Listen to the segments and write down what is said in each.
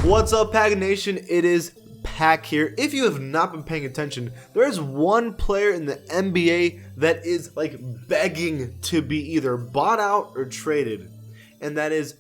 What's up, Pack Nation? It is Pack here. If you have not been paying attention, there is one player in the NBA that is like begging to be either bought out or traded, and that is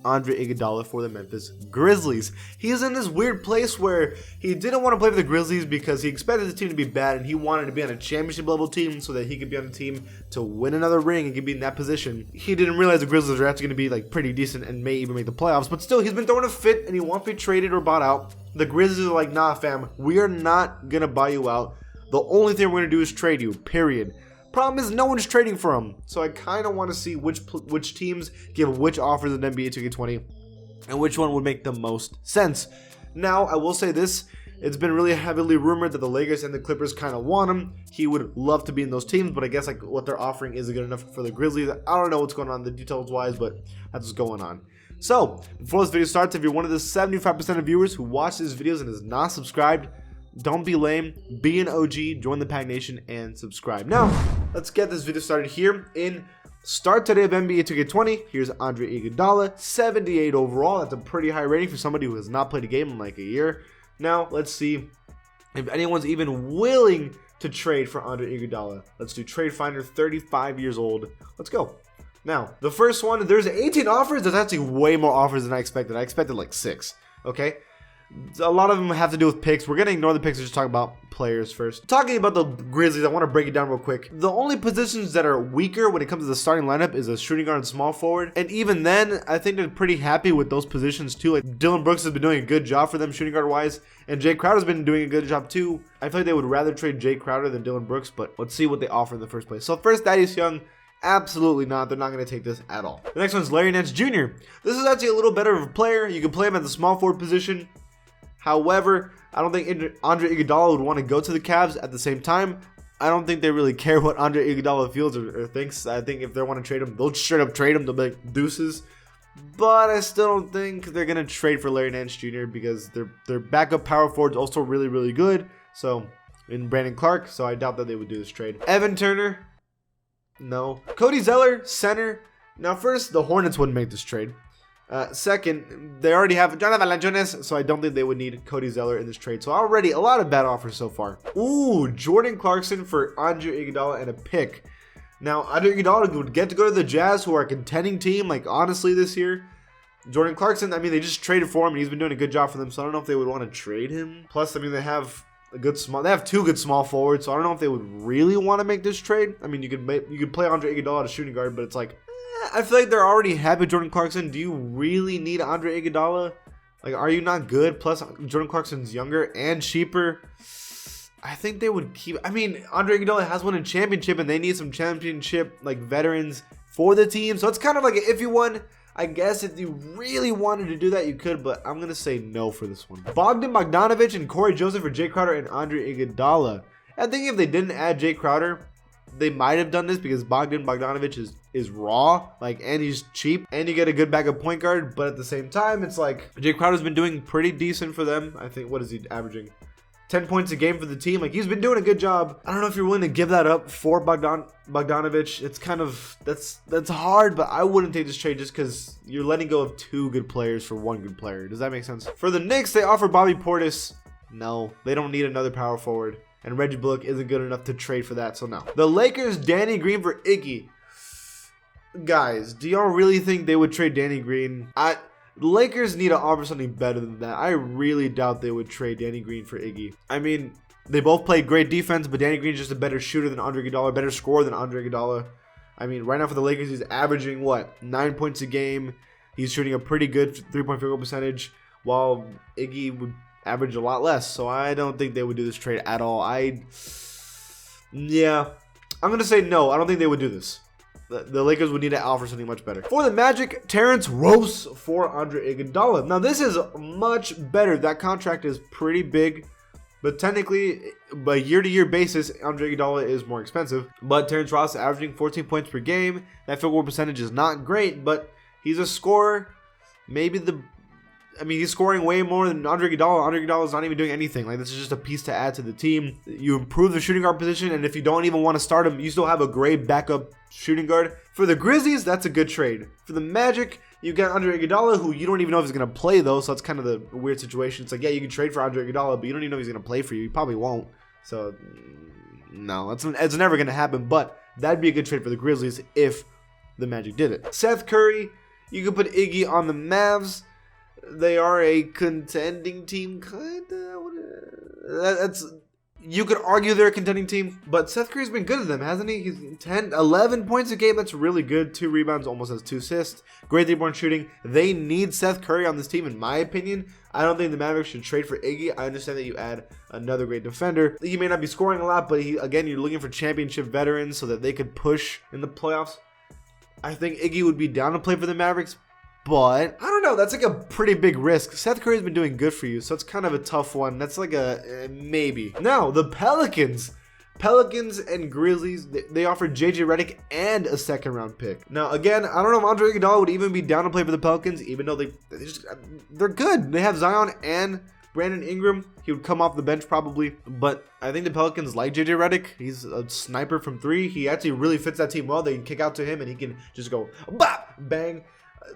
Andre Iguodala for the Memphis Grizzlies. He is in this weird place where he didn't want to play for the Grizzlies because he expected the team to be bad and he wanted to be on a championship level team so that he could be on the team to win another ring and could be in that position. He didn't realize the Grizzlies are actually going to be like pretty decent and may even make the playoffs, but still he's been throwing a fit and he wants to be traded or bought out. The Grizzlies are like, nah fam, we are not going to buy you out. The only thing we're going to do is trade you, period. Problem is, no one's trading for him, so I kind of want to see which teams give which offers in NBA 2K20 and which one would make the most sense. Now, I will say this, it's been really heavily rumored that the Lakers and the Clippers kind of want him. He would love to be in those teams, but I guess like what they're offering isn't good enough for the Grizzlies. I don't know what's going on the details wise, but that's what's going on. So, before this video starts, if you're one of the 75% of viewers who watch these videos and is not subscribed, don't be lame, be an OG, join the Pack Nation, and subscribe. Now, let's get this video started here in Start Today of NBA 2K20. Here's Andre Iguodala, 78 overall. That's a pretty high rating for somebody who has not played a game in like a year. Now, let's see if anyone's even willing to trade for Andre Iguodala. Let's do Trade Finder, 35 years old. Let's go. Now, the first one, there's 18 offers. There's actually way more offers than I expected. I expected like 6, okay? A lot of them have to do with picks. We're going to ignore the picks and just talk about players first. Talking about the Grizzlies, I want to break it down real quick. The only positions that are weaker when it comes to the starting lineup is a shooting guard and small forward. And even then, I think they're pretty happy with those positions too. Like Dillon Brooks has been doing a good job for them shooting guard wise. And Jay Crowder's been doing a good job too. I feel like they would rather trade Jay Crowder than Dillon Brooks, but let's see what they offer in the first place. So first, Thaddeus Young. Absolutely not. They're not going to take this at all. The next one's Larry Nance Jr. This is actually a little better of a player. You can play him at the small forward position. However, I don't think Andre Iguodala would want to go to the Cavs. At the same time, I don't think they really care what Andre Iguodala feels or thinks. I think if they want to trade him, they'll straight up trade him. They'll be like deuces. But I still don't think they're going to trade for Larry Nance Jr. because their backup power forward is also really, really good. So, in Brandon Clark. So, I doubt that they would do this trade. Evan Turner. No. Cody Zeller, center. Now, first, the Hornets wouldn't make this trade. Second, they already have Jonathan Valanciunas, so I don't think they would need Cody Zeller in this trade. So already a lot of bad offers so far. Ooh, Jordan Clarkson for Andre Iguodala and a pick. Now, Andre Iguodala would get to go to the Jazz, who are a contending team, like honestly this year. Jordan Clarkson, I mean, they just traded for him, and he's been doing a good job for them, so I don't know if they would want to trade him. Plus, I mean, they have two good small forwards, so I don't know if they would really want to make this trade. I mean, you could play Andre Iguodala as a shooting guard, but it's like, I feel like they're already happy with Jordan Clarkson. Do you really need Andre Iguodala? Like, are you not good? Plus, Jordan Clarkson's younger and cheaper. I think they would keep. I mean, Andre Iguodala has won a championship, and they need some championship like veterans for the team. So it's kind of like an iffy one. I guess if you really wanted to do that, you could, but I'm gonna say no for this one. Bogdan Bogdanovic and Corey Joseph for Jay Crowder and Andre Iguodala. I think if they didn't add Jay Crowder, they might have done this because Bogdanovic is raw, like, and he's cheap, and you get a good backup point guard. But at the same time, it's like Jay Crowder's been doing pretty decent for them. I think, what is he averaging? 10 points a game for the team. Like, he's been doing a good job. I don't know if you're willing to give that up for Bogdanovic. It's kind of that's hard, but I wouldn't take this trade just because you're letting go of 2 good players for 1 good player. Does that make sense? For the Knicks, they offer Bobby Portis. No, they don't need another power forward. And Reggie Bullock isn't good enough to trade for that, so no. The Lakers, Danny Green for Iggy. Guys, do y'all really think they would trade Danny Green? The Lakers need to offer something better than that. I really doubt they would trade Danny Green for Iggy. I mean, they both play great defense, but Danny Green's just a better shooter than Andre Iguodala, better scorer than Andre Iguodala. I mean, right now for the Lakers, he's averaging, 9 points a game. He's shooting a pretty good 3-point field goal percentage, while Iggy would average a lot less. So I don't think they would do this trade at all. Yeah, I'm going to say no. I don't think they would do this. The Lakers would need to offer something much better. For the Magic, Terrence Ross for Andre Iguodala. Now, this is much better. That contract is pretty big. But technically, by year-to-year basis, Andre Iguodala is more expensive. But Terrence Ross averaging 14 points per game. That field goal percentage is not great, but he's a scorer. He's scoring way more than Andre Iguodala. Andre Iguodala is not even doing anything. Like, this is just a piece to add to the team. You improve the shooting guard position, and if you don't even want to start him, you still have a great backup shooting guard. For the Grizzlies, that's a good trade. For the Magic, You get Andre Iguodala, who you don't even know if he's going to play, though, so that's kind of the weird situation. It's like, yeah, you can trade for Andre Iguodala, but you don't even know if he's going to play for you. He probably won't. So, no, it's never going to happen, but that'd be a good trade for the Grizzlies if the Magic did it. Seth Curry, you could put Iggy on the Mavs. They are a contending team, kind of. You could argue they're a contending team, but Seth Curry's been good at them, hasn't he? He's 11 points a game. That's really good. 2 rebounds, almost has 2 assists. Great three-point shooting. They need Seth Curry on this team, in my opinion. I don't think the Mavericks should trade for Iggy. I understand that you add another great defender. He may not be scoring a lot, but again, you're looking for championship veterans so that they could push in the playoffs. I think Iggy would be down to play for the Mavericks, but I don't know. That's like a pretty big risk. Seth Curry's been doing good for you, so it's kind of a tough one. That's like a maybe. Now, the Pelicans and Grizzlies, they offered JJ Redick and a second-round pick. Now, again, I don't know if Andre Iguodala would even be down to play for the Pelicans, even though they're good. They have Zion and Brandon Ingram. He would come off the bench probably, but I think the Pelicans like JJ Redick. He's a sniper from 3. He actually really fits that team well. They can kick out to him, and he can just go bop, bang.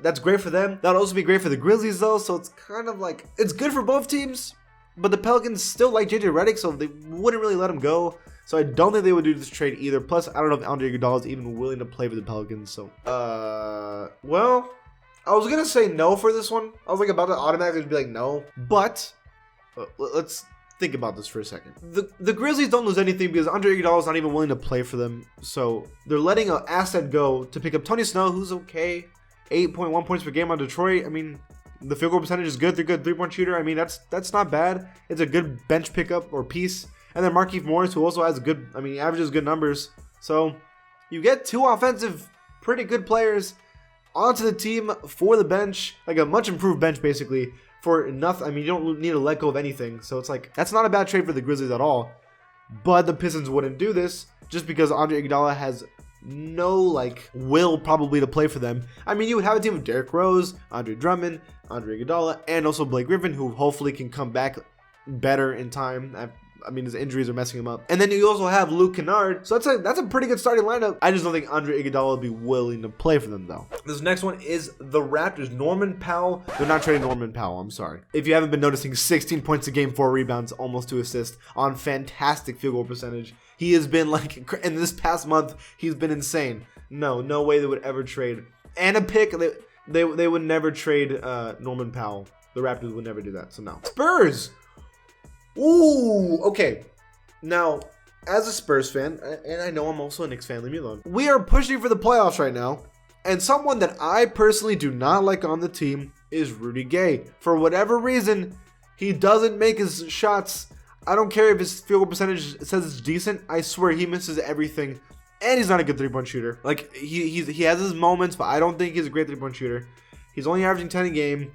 That's great for them. That would also be great for the Grizzlies, though, so it's kind of like, it's good for both teams, but the Pelicans still like JJ Redick, so they wouldn't really let him go. So I don't think they would do this trade either. Plus, I don't know if Andre Iguodala is even willing to play for the Pelicans. So, well, I was going to say no for this one. I was like about to automatically be like no, but let's think about this for a second. The Grizzlies don't lose anything because Andre Iguodala is not even willing to play for them. So they're letting an asset go to pick up Tony Snow, who's okay. 8.1 points per game on Detroit. I mean, the field goal percentage is good. They're good three-point shooter. I mean, that's not bad. It's a good bench pickup or piece. And then Markieff Morris, who also has averages good numbers. So you get 2 offensive, pretty good players onto the team for the bench, like a much improved bench basically for nothing. I mean, you don't need to let go of anything. So it's like, that's not a bad trade for the Grizzlies at all. But the Pistons wouldn't do this just because Andre Iguodala has no will probably to play for them. I mean, you would have a team of Derrick Rose, Andre Drummond, Andre Iguodala, and also Blake Griffin, who hopefully can come back better in time. I mean, his injuries are messing him up. And then you also have Luke Kennard. So that's a pretty good starting lineup. I just don't think Andre Iguodala will be willing to play for them, though. This next one is the Raptors. Norman Powell. They're not trading Norman Powell. I'm sorry. If you haven't been noticing, 16 points a game, 4 rebounds, almost 2 assists on fantastic field goal percentage. He has been in this past month, he's been insane. No way they would ever trade. And a pick, they would never trade Norman Powell. The Raptors would never do that, so no. Spurs. Ooh, okay. Now, as a Spurs fan, and I know I'm also a Knicks fan, leave me alone. We are pushing for the playoffs right now, and someone that I personally do not like on the team is Rudy Gay. For whatever reason, he doesn't make his shots. I don't care if his field goal percentage says it's decent. I swear he misses everything, and he's not a good three-point shooter. Like, he has his moments, but I don't think he's a great three-point shooter. He's only averaging 10 a game.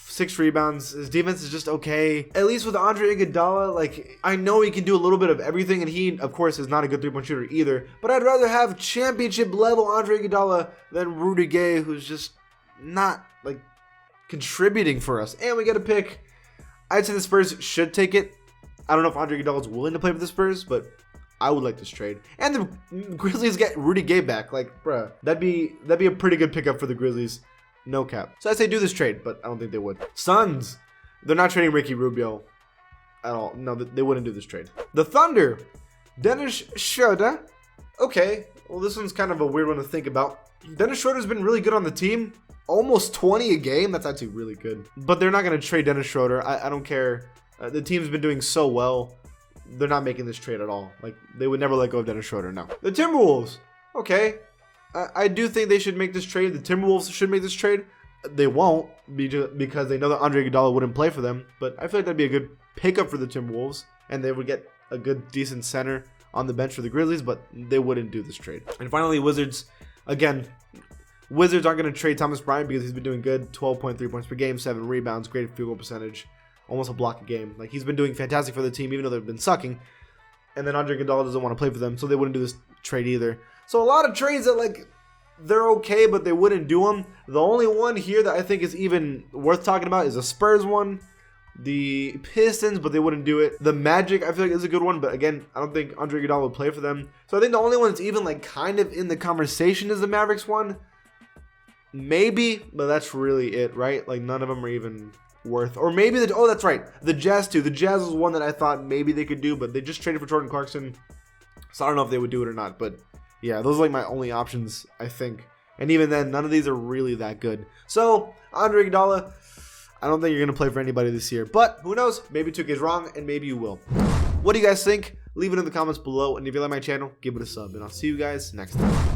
6 rebounds. His defense is just okay. At least with Andre Iguodala, I know he can do a little bit of everything, and he, of course, is not a good three-point shooter either. But I'd rather have championship-level Andre Iguodala than Rudy Gay, who's just not, contributing for us. And we get a pick. I'd say the Spurs should take it. I don't know if Andre Iguodala is willing to play for the Spurs, but I would like this trade. And the Grizzlies get Rudy Gay back. Bruh, that'd be a pretty good pickup for the Grizzlies. No cap. So I'd say do this trade, but I don't think they would. Suns. They're not trading Ricky Rubio at all. No, they wouldn't do this trade. The Thunder. Dennis Schroeder. Okay. Well, this one's kind of a weird one to think about. Dennis Schroeder's been really good on the team. Almost 20 a game. That's actually really good. But they're not going to trade Dennis Schroeder. I don't care. The team's been doing so well. They're not making this trade at all. They would never let go of Dennis Schroeder. No. The Timberwolves. Okay. I do think they should make this trade. The Timberwolves should make this trade. They won't because they know that Andre Iguodala wouldn't play for them. But I feel like that'd be a good pickup for the Timberwolves. And they would get a good, decent center on the bench for the Grizzlies. But they wouldn't do this trade. And finally, Wizards. Again, Wizards aren't going to trade Thomas Bryant because he's been doing good. 12.3 points per game, 7 rebounds, great field goal percentage. Almost a block a game. He's been doing fantastic for the team even though they've been sucking. And then Andre Iguodala doesn't want to play for them. So they wouldn't do this trade either. So a lot of trades that they're okay, but they wouldn't do them. The only one here that I think is even worth talking about is a Spurs one. The Pistons, but they wouldn't do it. The Magic, I feel like is a good one, but again, I don't think Andre Iguodala would play for them. So I think the only one that's even kind of in the conversation is the Mavericks one. maybe, but that's really it, right? Like, none of them are even worth. Or maybe oh, that's right, the Jazz too. The Jazz was one that I thought maybe they could do, but they just traded for Jordan Clarkson, so I don't know if they would do it or not. But yeah, those are like my only options, I think. And even then, none of these are really that good. So Andre Iguodala, I don't think you're gonna play for anybody this year, but who knows? Maybe 2K is wrong, and maybe you will. What do you guys think? Leave it in the comments below, and if you like my channel, give it a sub, and I'll see you guys next time.